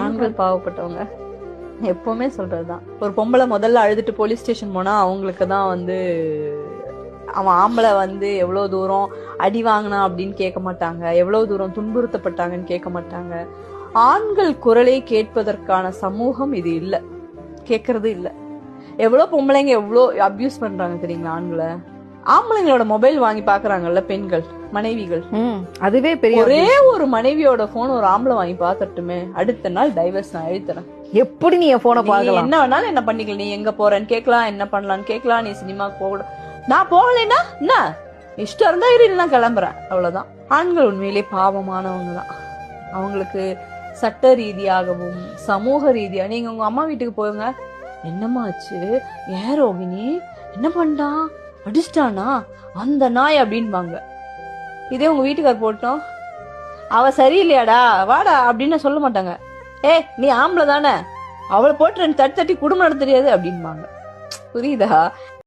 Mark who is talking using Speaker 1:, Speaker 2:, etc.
Speaker 1: ஆண்கள் பாவப்பட்டவங்க எப்பவுமே சொல்றதுதான். ஒரு பொம்பளை முதல்ல அழுதுட்டு போலீஸ் ஸ்டேஷன் போனா அவங்களுக்கு தான் அவன் ஆம்பளை எவ்வளவு தூரம் அடி வாங்கினா அப்படின்னு கேட்க மாட்டாங்க, எவ்வளவு தூரம் துன்புறுத்தப்பட்டாங்கன்னு கேட்க மாட்டாங்க. ஆண்கள் குரலை கேட்பதற்கான சமூகம் இது இல்ல, கேட்கறது இல்ல. எவ்வளவு பொம்பளைங்க எவ்வளவு அபியூஸ் பண்றாங்க தெரியுங்களா ஆண்களை. ஆம்பளைங்களோட மொபைல் வாங்கி பாக்குறாங்கல்ல பெண்கள், மனைவிகள்.
Speaker 2: அதுவே பெரிய
Speaker 1: ஒரே ஒரு மனைவியோட போன் ஒரு ஆம்பளை வாங்கி பாத்துட்டுமே அடுத்த நாள் டைவர்ஸ் நான் எழுத்துறேன்.
Speaker 2: எப்படி நீ என் போனை பாக்கலாம்,
Speaker 1: என்ன வேணாலும் என்ன பண்ணிக்கலாம், நீ எங்க போறேன்னு கேட்கலாம், என்ன பண்ணலான்னு கேட்கலாம், நீ சினிமாக்கு போக, நான் போகலைன்னா என்ன இஷ்டம் இருந்தா நான் கிளம்புறேன், அவ்வளவுதான். ஆண்கள் உண்மையிலே பாவமானவங்க தான். அவங்களுக்கு சட்ட ரீதியாகவும் சமூக ரீதியா, நீங்க உங்க அம்மா வீட்டுக்கு போயுங்க, என்னம்மா ஆச்சு, ஏன் ரோகிணி என்ன பண்ணிட்டான், அடிச்சிட்டானா அந்த நாய் அப்படின்பாங்க. இதே உங்க வீட்டுக்கார் போட்டோம், அவ சரியில்லையாடா வாடா அப்படின்னு சொல்ல மாட்டாங்க. நீ ஆம்பளை தானே, அவளை போட்டு 2 தட்டி குடும்பம் நடத்த தெரியாது அப்படின்பாங்க. புரியுதா?